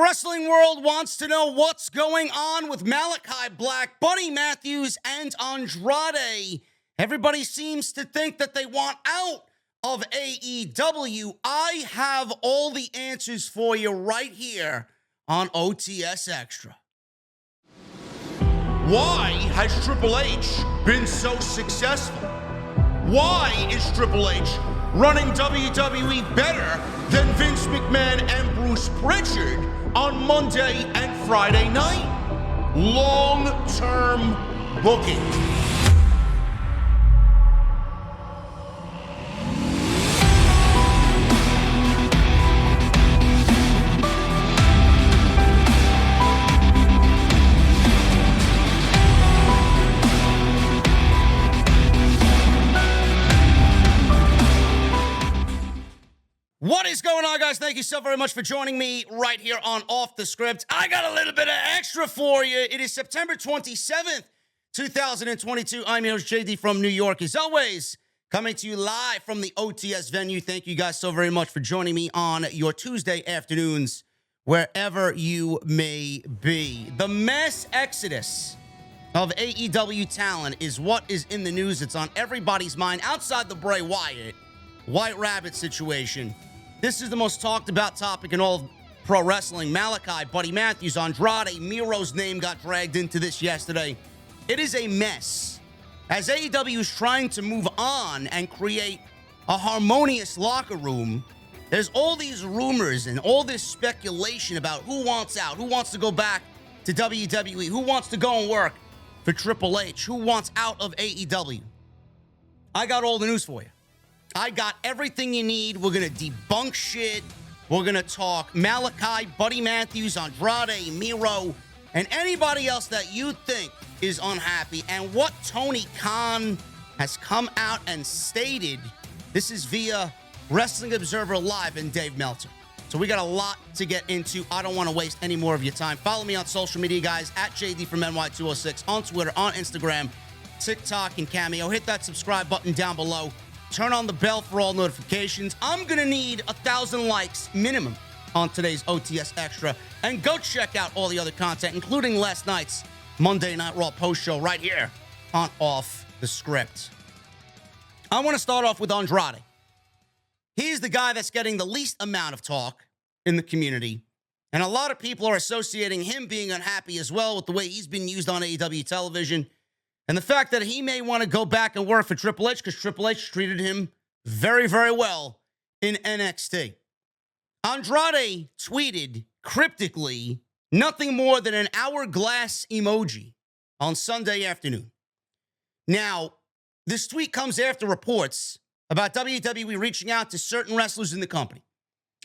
The wrestling world wants to know what's going on with Malachi Black, Buddy Matthews, and Andrade. Everybody seems to think that they want out of AEW. I have all the answers for you right here on OTS Extra. Why has Triple H been so successful? Why is Triple H running WWE better than Vince McMahon and Bruce Pritchard on Monday and Friday night? Long-term booking. What is going on, guys? Thank you so very much for joining me right here on Off the Script. I got a little bit of extra for you. It is September 27th, 2022. I'm your host, JD from New York. As always, coming to you live from the OTS venue. Thank you guys so very much for joining me on your Tuesday afternoons, wherever you may be. The mass exodus of AEW talent is what is in the news. It's on everybody's mind outside the Bray Wyatt White Rabbit situation. This is the most talked about topic in all of pro wrestling. Malakai, Buddy Matthews, Andrade, Miro's name got dragged into this yesterday. It is a mess. As AEW is trying to move on and create a harmonious locker room, there's all these rumors and all this speculation about who wants out, who wants to go back to WWE, who wants to go and work for Triple H, who wants out of AEW. I got all the news for you. I got everything you need. We're going to debunk shit. We're going to talk Malachi, Buddy Matthews, Andrade, Miro, and anybody else that you think is unhappy. And what Tony Khan has come out and stated. This is via Wrestling Observer Live and Dave Meltzer. So we got a lot to get into. I don't want to waste any more of your time. Follow me on social media, guys, at JD from NY206, on Twitter, on Instagram, TikTok, and Cameo. Hit that subscribe button down below. Turn on the bell for all notifications. I'm going to need 1,000 likes minimum on today's OTS Extra. And go check out all the other content, including last night's Monday Night Raw post show right here on Off the Script. I want to start off with Andrade. He's the guy that's getting the least amount of talk in the community. And a lot of people are associating him being unhappy as well with the way he's been used on AEW television. And the fact that he may want to go back and work for Triple H because Triple H treated him very, very well in NXT. Andrade tweeted cryptically nothing more than an hourglass emoji on Sunday afternoon. Now, this tweet comes after reports about WWE reaching out to certain wrestlers in the company.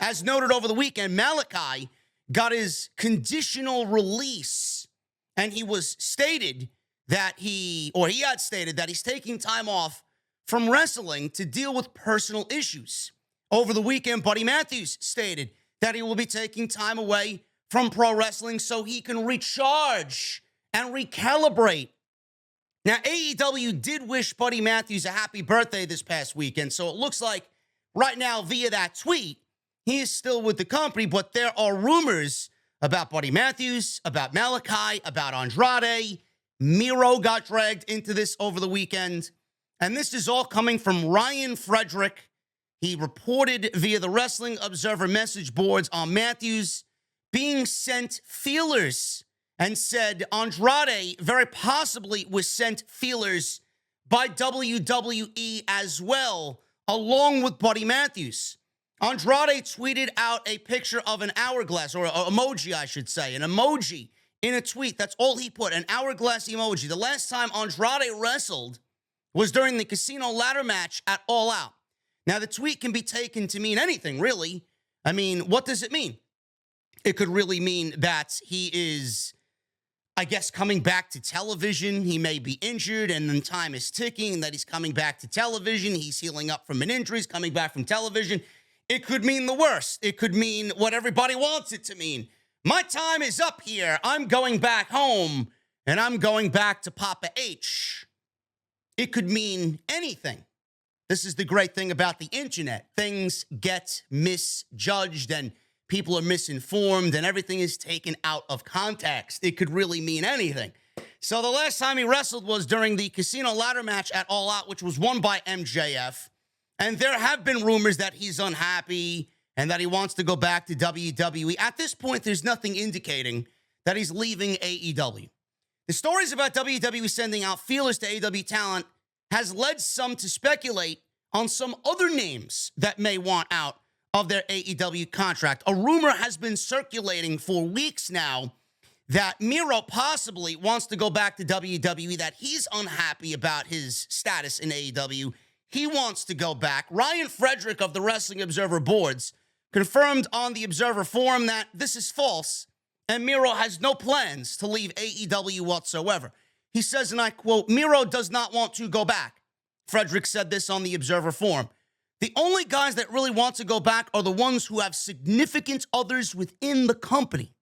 As noted over the weekend, Malakai got his conditional release, and he was stated that he had stated that he's taking time off from wrestling to deal with personal issues. Over the weekend, Buddy Matthews stated that he will be taking time away from pro wrestling so he can recharge and recalibrate. Now, AEW did wish Buddy Matthews a happy birthday this past weekend, so it looks like right now, via that tweet, he is still with the company, but there are rumors about Buddy Matthews, about Malachi, about Andrade. Miro got dragged into this over the weekend. And this is all coming from Ryan Frederick. He reported via the Wrestling Observer message boards on Matthews being sent feelers and said Andrade very possibly was sent feelers by WWE as well, along with Buddy Matthews. Andrade tweeted out a picture of an hourglass, or an emoji, I should say, an emoji in a tweet. That's all he put, an hourglass emoji. The last time Andrade wrestled was during the Casino Ladder match at All Out. Now, the tweet can be taken to mean anything, really. I mean, what does it mean? It could really mean that he is, I guess, coming back to television. He may be injured, and then time is ticking, that he's coming back to television. He's healing up from an injury. He's coming back from television. It could mean the worst. It could mean what everybody wants it to mean. My time is up here. I'm going back home, and I'm going back to Papa H. It could mean anything. This is the great thing about the internet. Things get misjudged, and people are misinformed and everything is taken out of context. It could really mean anything. So the last time he wrestled was during the Casino Ladder match at All Out, which was won by MJF. And there have been rumors that he's unhappy and that he wants to go back to WWE. At this point, there's nothing indicating that he's leaving AEW. The stories about WWE sending out feelers to AEW talent has led some to speculate on some other names that may want out of their AEW contract. A rumor has been circulating for weeks now that Miro possibly wants to go back to WWE, that he's unhappy about his status in AEW. He wants to go back. Ryan Frederick of the Wrestling Observer Boards confirmed on the Observer Forum that this is false, and Miro has no plans to leave AEW whatsoever. He says, and I quote, "Miro does not want to go back." Frederick said this on the Observer Forum. "The only guys that really want to go back are the ones who have significant others within the company,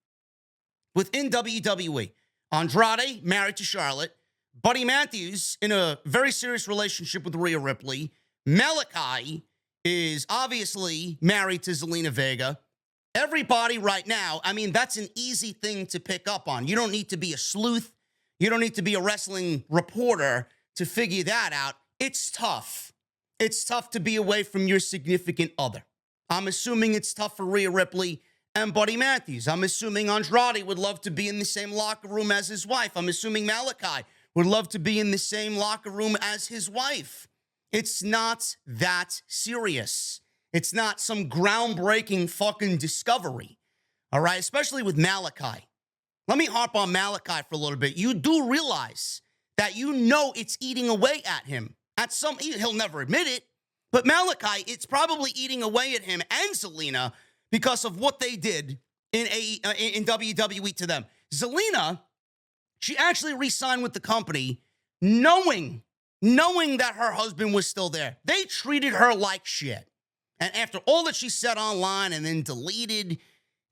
within WWE. Andrade, married to Charlotte. Buddy Matthews, in a very serious relationship with Rhea Ripley. Malakai is obviously married to Zelina Vega. Everybody right now, I mean, that's an easy thing to pick up on. You don't need to be a sleuth. You don't need to be a wrestling reporter to figure that out. It's tough. It's tough to be away from your significant other. I'm assuming it's tough for Rhea Ripley and Buddy Matthews. I'm assuming Andrade would love to be in the same locker room as his wife. I'm assuming Malakai would love to be in the same locker room as his wife. It's not that serious. It's not some groundbreaking fucking discovery, all right? Especially with Malakai. Let me harp on Malakai for a little bit. You do realize that it's eating away at him. He'll never admit it, but Malakai, it's probably eating away at him and Zelina because of what they did in WWE to them. Zelina, she actually re-signed with the company knowing that her husband was still there. They treated her like shit. And after all that she said online and then deleted,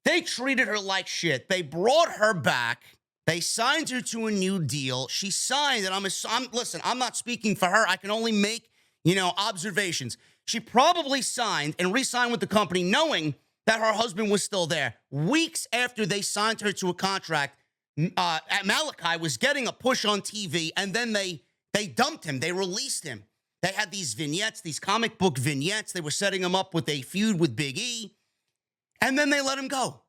they treated her like shit. They brought her back. They signed her to a new deal. She signed, and listen, I'm not speaking for her. I can only make, observations. She probably signed and re-signed with the company knowing that her husband was still there. Weeks after they signed her to a contract, Malakai was getting a push on TV, and then they dumped him. They released him. They had these vignettes, these comic book vignettes. They were setting him up with a feud with Big E, and then they let him go.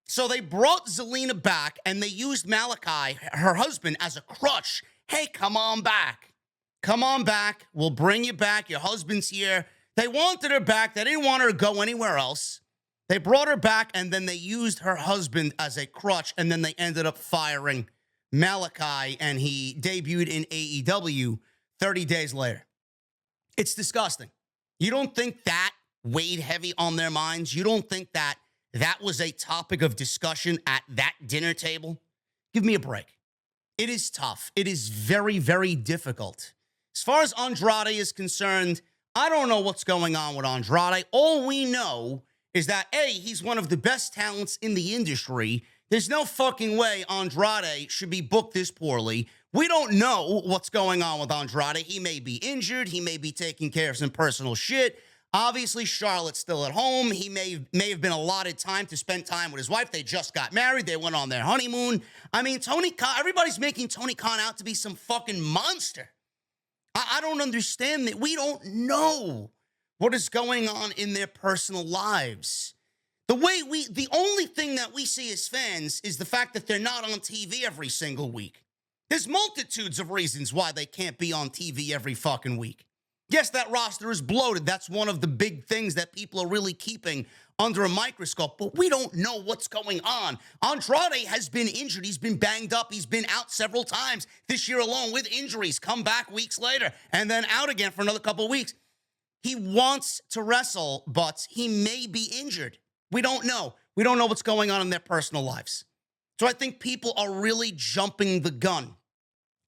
So they brought Zelina back, and they used Malakai, her husband, as a crutch. Hey, come on back. Come on back. We'll bring you back. Your husband's here. They wanted her back. They didn't want her to go anywhere else. They brought her back, and then they used her husband as a crutch, and then they ended up firing Malakai, and he debuted in AEW 30 days later. It's disgusting. You don't think that weighed heavy on their minds? You don't think that was a topic of discussion at that dinner table? Give me a break. It is tough. It is very, very difficult. As far as Andrade is concerned, I don't know what's going on with Andrade. All we know is that, A, he's one of the best talents in the industry. There's no fucking way Andrade should be booked this poorly. We don't know what's going on with Andrade. He may be injured. He may be taking care of some personal shit. Obviously, Charlotte's still at home. He may have been allotted time to spend time with his wife. They just got married. They went on their honeymoon. I mean, Tony Khan, everybody's making Tony Khan out to be some fucking monster. I don't understand that. We don't know what is going on in their personal lives. The only thing that we see as fans is the fact that they're not on TV every single week. There's multitudes of reasons why they can't be on TV every fucking week. Yes, that roster is bloated. That's one of the big things that people are really keeping under a microscope, but we don't know what's going on. Andrade has been injured. He's been banged up. He's been out several times this year alone with injuries, come back weeks later, and then out again for another couple of weeks. He wants to wrestle, but he may be injured. We don't know. We don't know what's going on in their personal lives. So I think people are really jumping the gun.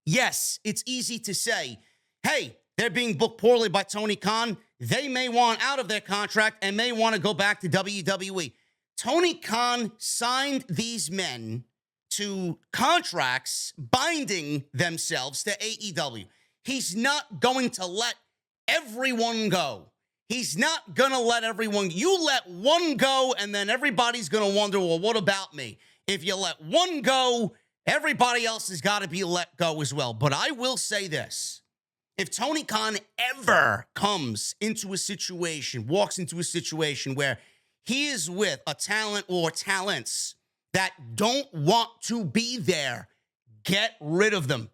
Yes, it's easy to say, hey, they're being booked poorly by Tony Khan. They may want out of their contract and may want to go back to WWE. Tony Khan signed these men to contracts binding themselves to AEW. He's not going to let everyone go. He's not going to let everyone, you let one go, and then everybody's going to wonder, well, what about me? If you let one go, everybody else has got to be let go as well. But I will say this. If Tony Khan ever comes into a situation, walks into a situation where he is with a talent or talents that don't want to be there, get rid of them.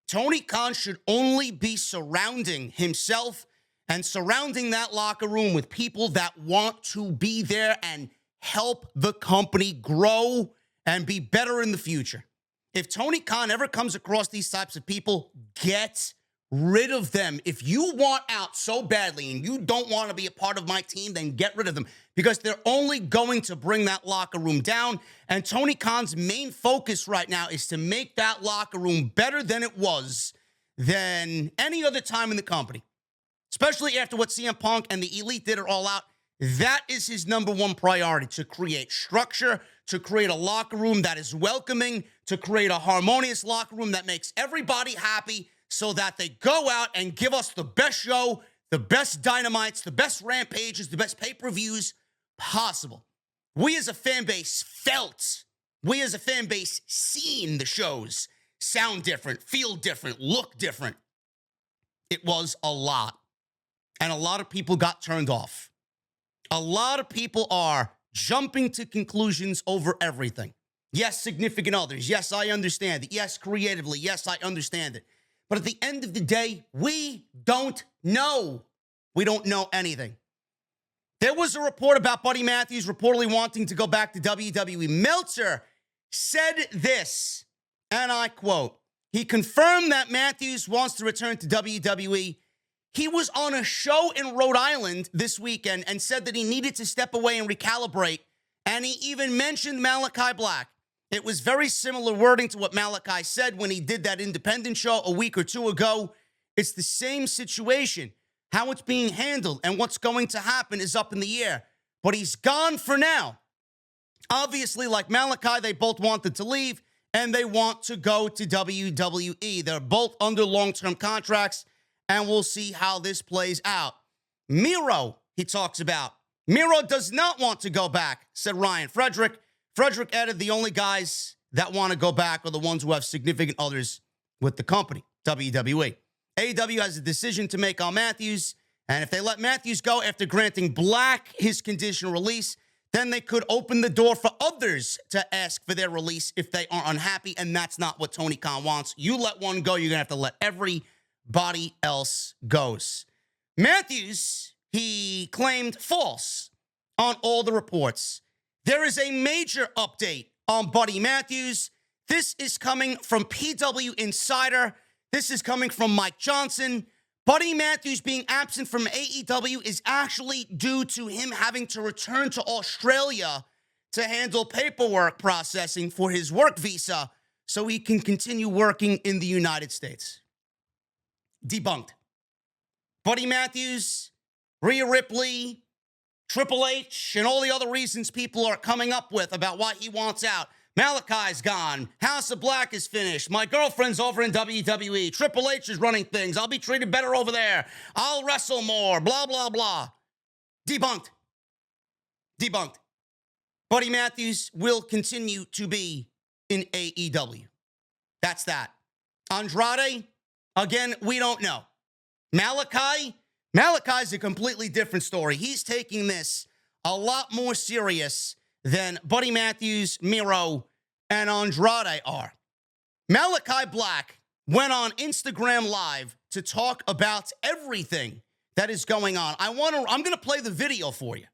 Tony Khan should only be surrounding himself and surrounding that locker room with people that want to be there and help the company grow and be better in the future. If Tony Khan ever comes across these types of people, get rid of them. If you want out so badly and you don't want to be a part of my team, then get rid of them, because they're only going to bring that locker room down. And Tony Khan's main focus right now is to make that locker room better than it was than any other time in the company. Especially after what CM Punk and the Elite did it all out. That is his number one priority, to create structure, to create a locker room that is welcoming, to create a harmonious locker room that makes everybody happy so that they go out and give us the best show, the best dynamites, the best rampages, the best pay-per-views possible. We as a fan base felt, we as a fan base seen the shows sound different, feel different, look different. It was a lot. And a lot of people got turned off. A lot of people are jumping to conclusions over everything. Yes, significant others. Yes, I understand it. Yes, creatively. Yes, I understand it. But at the end of the day, we don't know. We don't know anything. There was a report about Buddy Matthews reportedly wanting to go back to WWE. Meltzer said this, and I quote, he confirmed that Matthews wants to return to WWE. He was on a show in Rhode Island this weekend and said that he needed to step away and recalibrate. And he even mentioned Malachi Black. It was very similar wording to what Malachi said when he did that independent show a week or two ago. It's the same situation. How it's being handled and what's going to happen is up in the air. But he's gone for now. Obviously, like Malachi, they both wanted to leave and they want to go to WWE. They're both under long-term contracts. And we'll see how this plays out. Miro, he talks about. Miro does not want to go back, said Ryan Frederick. Frederick added the only guys that want to go back are the ones who have significant others with the company, WWE. AEW has a decision to make on Matthews, and if they let Matthews go after granting Black his conditional release, then they could open the door for others to ask for their release if they are unhappy, and that's not what Tony Khan wants. You let one go, you're going to have to let everybody else goes. Matthews, he claimed false on all the reports. There is a major update on Buddy Matthews. This is coming from PW Insider. This is coming from Mike Johnson. Buddy Matthews being absent from AEW is actually due to him having to return to Australia to handle paperwork processing for his work visa so he can continue working in the United States. Debunked. Buddy Matthews, Rhea Ripley, Triple H, and all the other reasons people are coming up with about why he wants out. Malakai's gone. House of Black is finished. My girlfriend's over in WWE. Triple H is running things. I'll be treated better over there. I'll wrestle more. Blah, blah, blah. Debunked. Debunked. Buddy Matthews will continue to be in AEW. That's that. Andrade, again, we don't know. Malachi's a completely different story. He's taking this a lot more serious than Buddy Matthews, Miro, and Andrade are. Malachi Black went on Instagram Live to talk about everything that is going on. I'm going to play the video for you.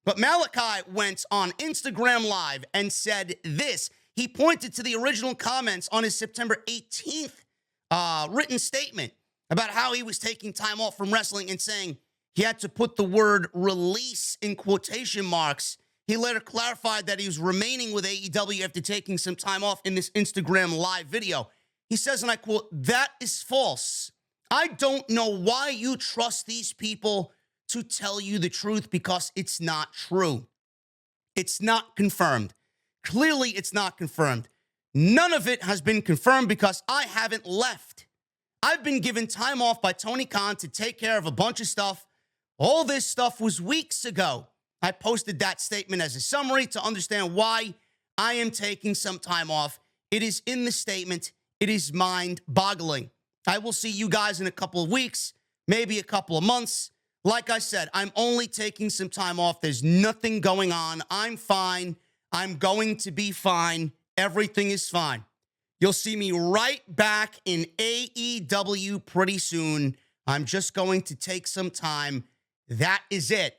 But Malachi went on Instagram Live and said this. He pointed to the original comments on his September 18th written statement about how he was taking time off from wrestling and saying he had to put the word release in quotation marks. He later clarified that he was remaining with AEW after taking some time off in this Instagram Live video. He says, and I quote, "That is false. I don't know why you trust these people to tell you the truth because it's not true. It's not confirmed. Clearly, it's not confirmed. None of it has been confirmed because I haven't left. I've been given time off by Tony Khan to take care of a bunch of stuff. All this stuff was weeks ago. I posted that statement as a summary to understand why I am taking some time off. It is in the statement. It is mind-boggling. I will see you guys in a couple of weeks, maybe a couple of months. Like I said, I'm only taking some time off. There's nothing going on. I'm fine. I'm going to be fine. Everything is fine. You'll see me right back in AEW pretty soon. I'm just going to take some time. That is it.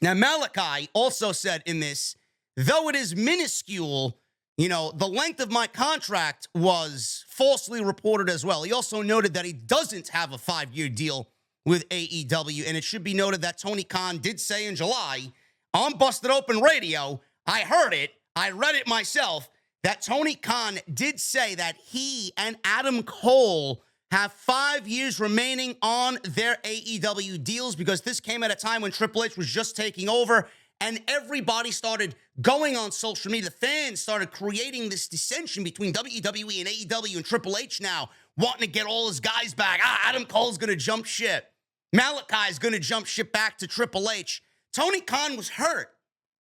Now, Malachi also said in this, though it is minuscule, the length of my contract was falsely reported as well. He also noted that he doesn't have a 5-year deal with AEW, and it should be noted that Tony Khan did say in July on Busted Open Radio, I heard it, I read it myself, that Tony Khan did say that he and Adam Cole have 5 years remaining on their AEW deals, because this came at a time when Triple H was just taking over and everybody started going on social media. The fans started creating this dissension between WWE and AEW and Triple H now, wanting to get all his guys back. Adam Cole's going to jump ship. Malachi's going to jump ship back to Triple H. Tony Khan was hurt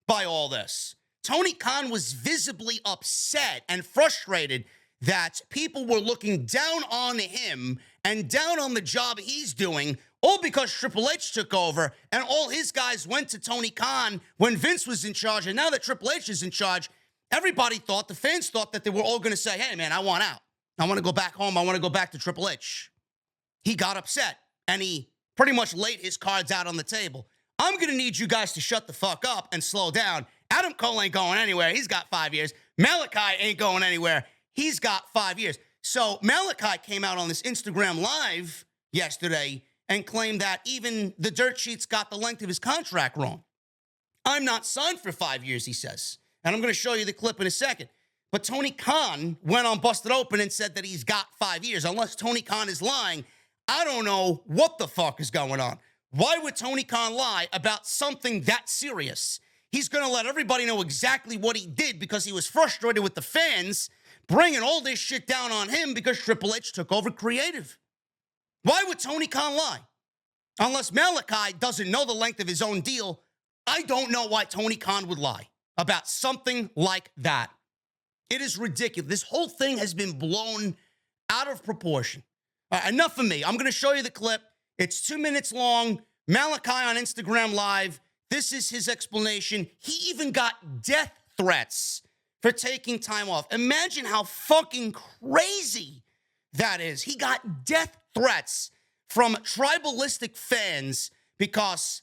by all this. Tony Khan was visibly upset and frustrated that people were looking down on him and down on the job he's doing, all because Triple H took over and all his guys went to Tony Khan when Vince was in charge. And now that Triple H is in charge, everybody thought, the fans thought that they were all going to say, hey, man, I want out. I want to go back home. I want to go back to Triple H. He got upset and he pretty much laid his cards out on the table. I'm going to need you guys to shut the fuck up and slow down. Adam Cole ain't going anywhere. He's got 5 years. Malachi ain't going anywhere. He's got 5 years. So Malachi came out on this Instagram Live yesterday and claimed that even the dirt sheets got the length of his contract wrong. I'm not signed for 5 years, he says. And I'm going to show you the clip in a second. But Tony Khan went on Busted Open and said that he's got 5 years. Unless Tony Khan is lying, I don't know what the fuck is going on. Why would Tony Khan lie about something that serious? He's going to let everybody know exactly what he did because he was frustrated with the fans bringing all this shit down on him because Triple H took over creative. Why would Tony Khan lie? Unless Malachi doesn't know the length of his own deal, I don't know why Tony Khan would lie about something like that. It is ridiculous. This whole thing has been blown out of proportion. Enough of me. I'm going to show you the clip. It's 2 minutes long. Malachi on Instagram Live. This is his explanation. He even got death threats for taking time off. Imagine how fucking crazy that is. He got death threats from tribalistic fans because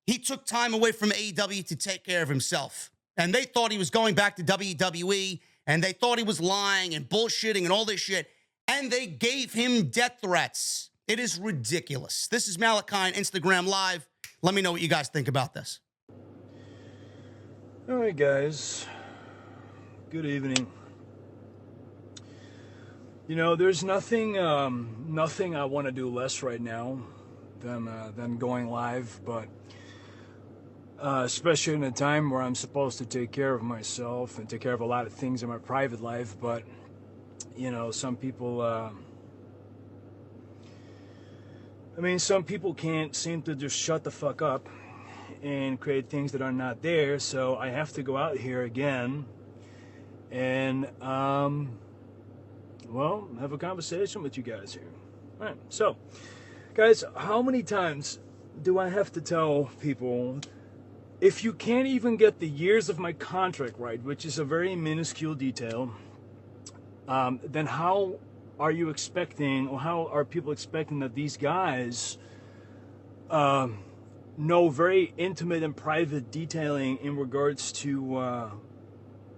he took time away from AEW to take care of himself. And they thought he was going back to WWE, and they thought he was lying and bullshitting and all this shit. And they gave him death threats. It is ridiculous. This is Malachi on Instagram Live. Let me know what you guys think about this. All right, guys. Good evening. There's nothing I want to do less right now than going live, but especially in a time where I'm supposed to take care of myself and take care of a lot of things in my private life. But some people. Some people can't seem to just shut the fuck up and create things that are not there. So I have to go out here again and, have a conversation with you guys here. All right. So, guys, how many times do I have to tell people, if you can't even get the years of my contract right, which is a very minuscule detail, then how are you expecting, or how are people expecting that these guys know very intimate and private detailing in regards to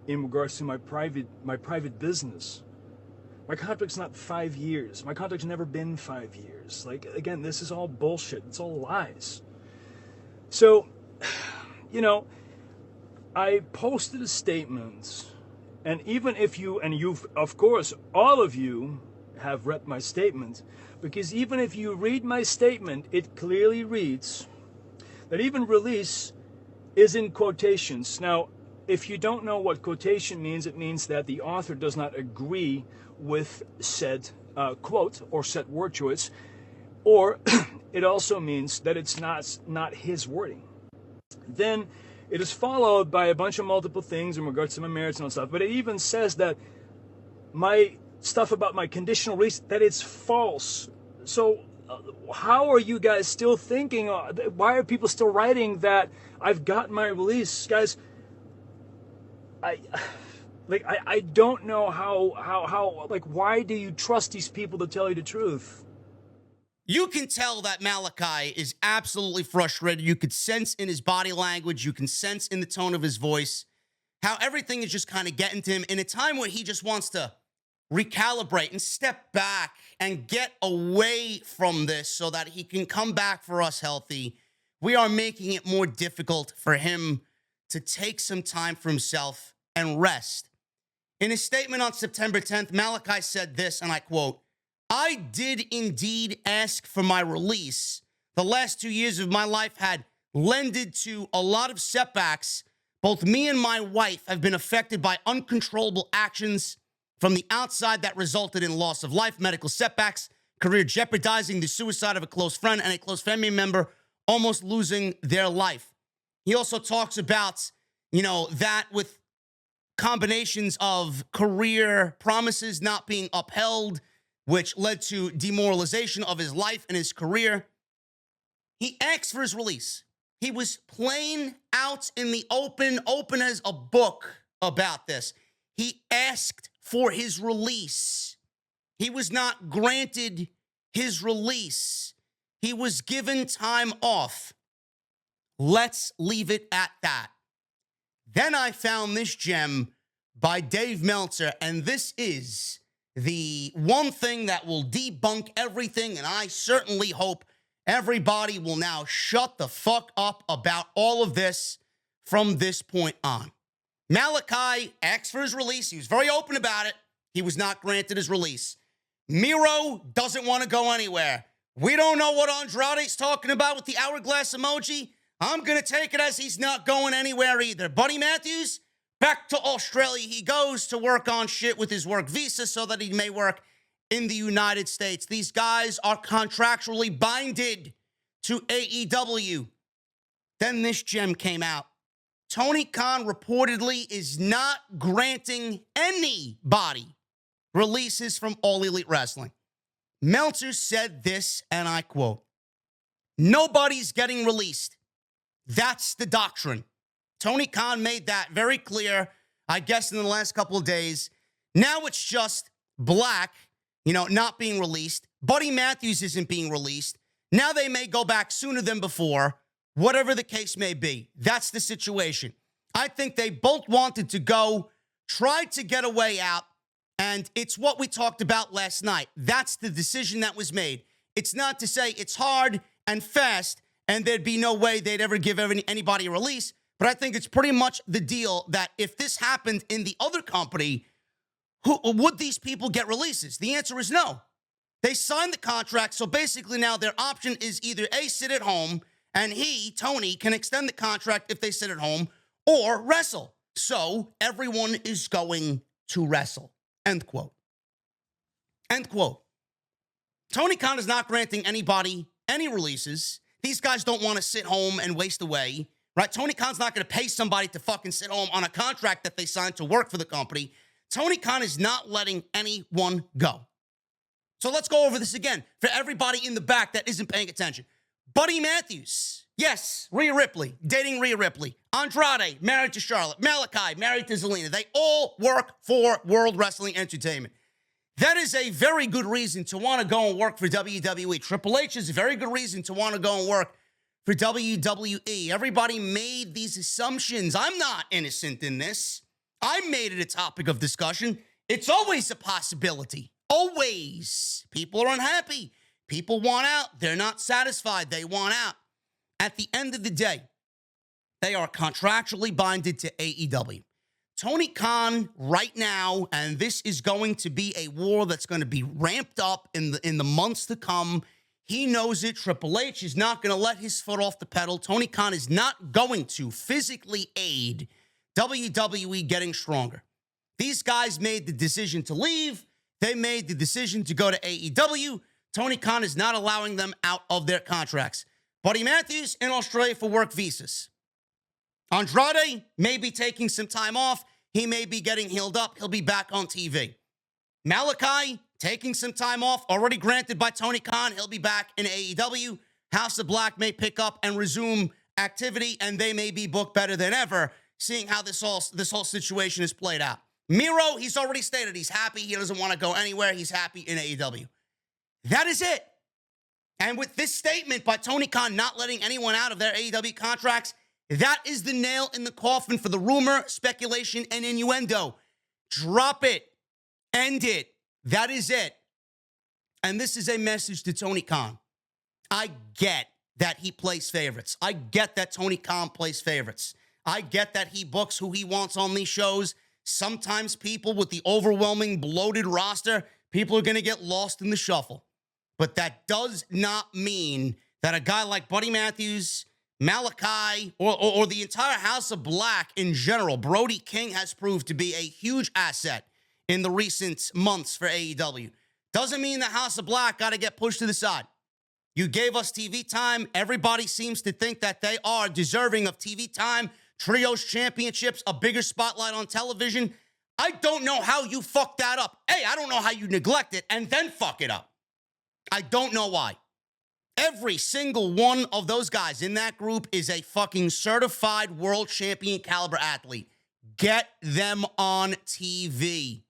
my private business? My contract's not 5 years. My contract's never been 5 years. Again, this is all bullshit. It's all lies. So, I posted a statement, and even if you've, of course, all of you have read my statement, because even if you read my statement, it clearly reads that even release is in quotations. Now, if you don't know what quotation means, it means that the author does not agree with said quote or said word choice, or it also means that it's not his wording. Then it is followed by a bunch of multiple things in regards to my marriage and all stuff, but it even says that my stuff about my conditional release, that it's false. So how are you guys still thinking, why are people still writing that I've got my release? Guys, I don't know how like, why do you trust these people to tell you the truth? You can tell that Malachi is absolutely frustrated. You could sense in his body language, you can sense in the tone of his voice, how everything is just kind of getting to him in a time where he just wants to recalibrate and step back and get away from this so that he can come back for us healthy. We are making it more difficult for him to take some time for himself and rest. In his statement on September 10th, Malachi said this, and I quote, "I did indeed ask for my release. The last 2 years of my life had lended to a lot of setbacks. Both me and my wife have been affected by uncontrollable actions from the outside that resulted in loss of life, medical setbacks, career jeopardizing, the suicide of a close friend, and a close family member almost losing their life." He also talks about, that with combinations of career promises not being upheld, which led to demoralization of his life and his career. He asked for his release. He was plain out in the open as a book about this. He asked for his release. He was not granted his release. He was given time off. Let's leave it at that. Then I found this gem by Dave Meltzer, and this is the one thing that will debunk everything, and I certainly hope everybody will now shut the fuck up about all of this from this point on. Malachi asked for his release. He was very open about it. He was not granted his release. Miro doesn't want to go anywhere. We don't know what Andrade's talking about with the hourglass emoji. I'm going to take it as he's not going anywhere either. Buddy Matthews, back to Australia he goes to work on shit with his work visa so that he may work in the United States. These guys are contractually binded to AEW. Then this gem came out. Tony Khan reportedly is not granting anybody releases from All Elite Wrestling. Meltzer said this, and I quote, "Nobody's getting released. That's the doctrine." Tony Khan made that very clear, I guess, in the last couple of days. Now it's just Black, not being released. Buddy Matthews isn't being released. Now they may go back sooner than before. Whatever the case may be, that's the situation. I think they both wanted to go, tried to get a way out, and it's what we talked about last night. That's the decision that was made. It's not to say it's hard and fast, and there'd be no way they'd ever give anybody a release, but I think it's pretty much the deal that if this happened in the other company, would these people get releases? The answer is no. They signed the contract, so basically now their option is either A, sit at home, and Tony, can extend the contract if they sit at home, or wrestle. So everyone is going to wrestle. End quote. End quote. Tony Khan is not granting anybody any releases. These guys don't want to sit home and waste away, right? Tony Khan's not going to pay somebody to fucking sit home on a contract that they signed to work for the company. Tony Khan is not letting anyone go. So let's go over this again for everybody in the back that isn't paying attention. Buddy Matthews, yes, Rhea Ripley, dating Rhea Ripley. Andrade, married to Charlotte. Malachi, married to Zelina. They all work for World Wrestling Entertainment. That is a very good reason to want to go and work for WWE. Triple H is a very good reason to want to go and work for WWE. Everybody made these assumptions. I'm not innocent in this. I made it a topic of discussion. It's always a possibility. Always. People are unhappy. People want out. They're not satisfied. They want out. At the end of the day, they are contractually binded to AEW. Tony Khan right now, and this is going to be a war that's going to be ramped up in the months to come. He knows it. Triple H is not going to let his foot off the pedal. Tony Khan is not going to physically aid WWE getting stronger. These guys made the decision to leave. They made the decision to go to AEW. Tony Khan is not allowing them out of their contracts. Buddy Matthews in Australia for work visas. Andrade may be taking some time off. He may be getting healed up. He'll be back on TV. Malakai taking some time off, already granted by Tony Khan. He'll be back in AEW. House of Black may pick up and resume activity, and they may be booked better than ever, seeing how this whole situation is played out. Miro, he's already stated he's happy. He doesn't want to go anywhere. He's happy in AEW. That is it. And with this statement by Tony Khan not letting anyone out of their AEW contracts, that is the nail in the coffin for the rumor, speculation, and innuendo. Drop it. End it. That is it. And this is a message to Tony Khan. I get that he plays favorites. I get that Tony Khan plays favorites. I get that he books who he wants on these shows. Sometimes people with the overwhelming bloated roster, people are going to get lost in the shuffle. But that does not mean that a guy like Buddy Matthews, Malakai, or the entire House of Black in general, Brody King has proved to be a huge asset in the recent months for AEW. Doesn't mean the House of Black got to get pushed to the side. You gave us TV time. Everybody seems to think that they are deserving of TV time, trios championships, a bigger spotlight on television. I don't know how you fucked that up. Hey, I don't know how you neglect it and then fuck it up. I don't know why. Every single one of those guys in that group is a fucking certified world champion caliber athlete. Get them on TV.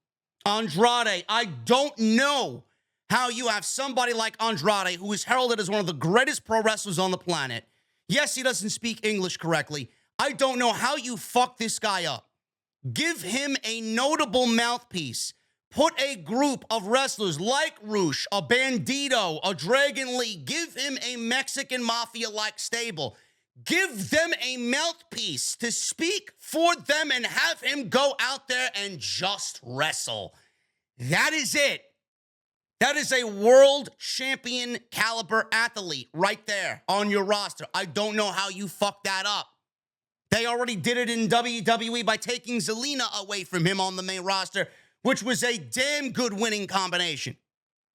Andrade, I don't know how you have somebody like Andrade, who is heralded as one of the greatest pro wrestlers on the planet. Yes, he doesn't speak English correctly. I don't know how you fuck this guy up. Give him a notable mouthpiece. Put a group of wrestlers like Roosh, a Bandito, a Dragon Lee. Give him a Mexican Mafia-like stable. Give them a mouthpiece to speak for them and have him go out there and just wrestle. That is it. That is a world champion caliber athlete right there on your roster. I don't know how you fucked that up. They already did it in WWE by taking Zelina away from him on the main roster, which was a damn good winning combination.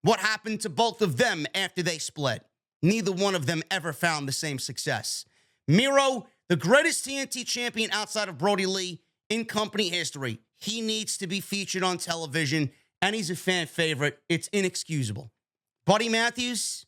What happened to both of them after they split? Neither one of them ever found the same success. Miro, the greatest TNT champion outside of Brody Lee in company history. He needs to be featured on television, and he's a fan favorite. It's inexcusable. Buddy Matthews,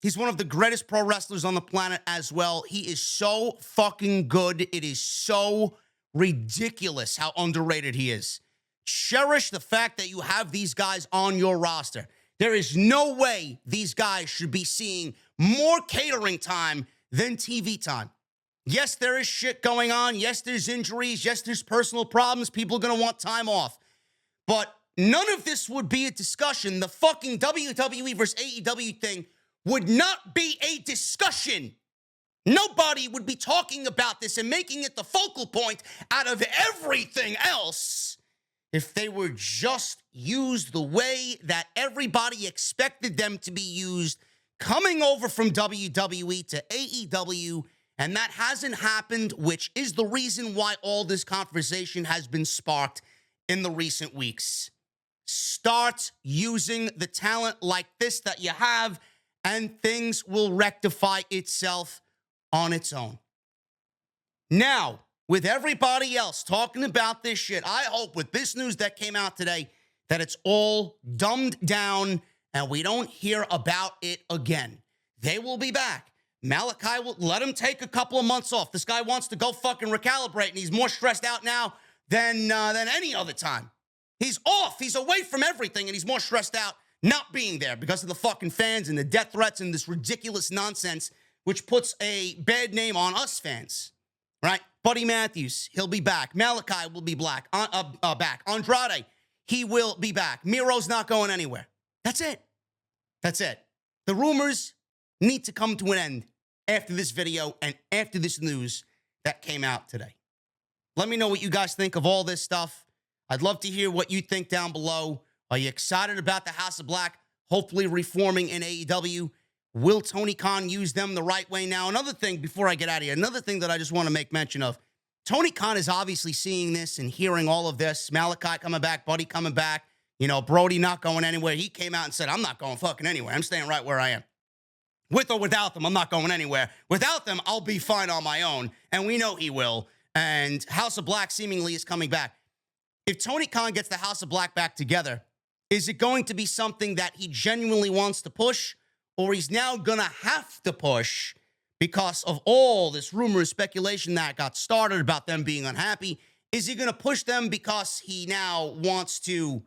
he's one of the greatest pro wrestlers on the planet as well. He is so fucking good. It is so ridiculous how underrated he is. Cherish the fact that you have these guys on your roster. There is no way these guys should be seeing more catering time than TV time. Yes, there is shit going on. Yes, there's injuries. Yes, there's personal problems. People are going to want time off. But none of this would be a discussion. The fucking WWE versus AEW thing would not be a discussion. Nobody would be talking about this and making it the focal point out of everything else if they were just used the way that everybody expected them to be used, coming over from WWE to AEW, and that hasn't happened, which is the reason why all this conversation has been sparked in the recent weeks. Start using the talent like this that you have, and things will rectify itself on its own. Now, with everybody else talking about this shit, I hope with this news that came out today that it's all dumbed down and we don't hear about it again. They will be back. Malakai will let him take a couple of months off. This guy wants to go fucking recalibrate, and he's more stressed out now than any other time. He's off. He's away from everything, and he's more stressed out not being there because of the fucking fans and the death threats and this ridiculous nonsense, which puts a bad name on us fans, right? Buddy Matthews, he'll be back. Malakai will be back. Andrade, he will be back. Miro's not going anywhere. That's it. That's it. The rumors need to come to an end after this video and after this news that came out today. Let me know what you guys think of all this stuff. I'd love to hear what you think down below. Are you excited about the House of Black hopefully reforming in AEW? Will Tony Khan use them the right way now? Another thing, before I get out of here, another thing that I just want to make mention of. Tony Khan is obviously seeing this and hearing all of this. Malakai coming back, Buddy coming back. You know, Brody not going anywhere. He came out and said, I'm not going fucking anywhere. I'm staying right where I am. With or without them, I'm not going anywhere. Without them, I'll be fine on my own. And we know he will. And House of Black seemingly is coming back. If Tony Khan gets the House of Black back together, is it going to be something that he genuinely wants to push? Or he's now going to have to push because of all this rumor and speculation that got started about them being unhappy? Is he going to push them because he now wants to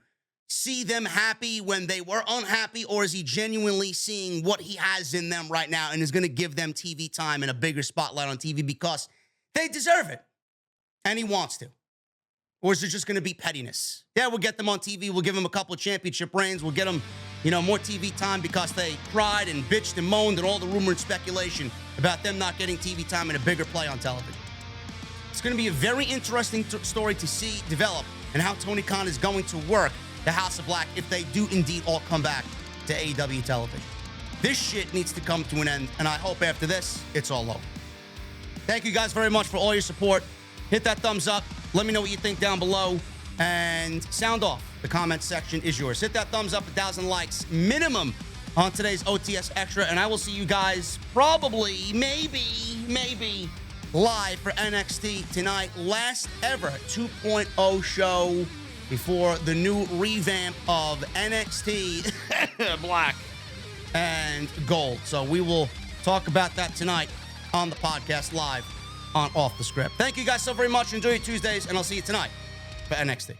see them happy when they were unhappy? Or is he genuinely seeing what he has in them right now and is going to give them TV time and a bigger spotlight on TV because they deserve it and he wants to? Or is it just going to be pettiness? Yeah, we'll get them on TV. We'll give them a couple of championship reigns. We'll get them, more TV time because they cried and bitched and moaned and all the rumor and speculation about them not getting TV time and a bigger play on television. It's going to be a very interesting story to see develop and how Tony Khan is going to work the House of Black if they do indeed all come back to AEW television. This shit needs to come to an end, and I hope after this, it's all over. Thank you guys very much for all your support. Hit that thumbs up. Let me know what you think down below. And sound off. The comment section is yours. Hit that thumbs up, 1,000 likes minimum on today's OTS Extra. And I will see you guys probably, maybe live for NXT tonight. Last ever 2.0 show before the new revamp of NXT Black and Gold. So we will talk about that tonight on the podcast live on Off the Script. Thank you guys so very much. Enjoy your Tuesdays, and I'll see you tonight for NXT.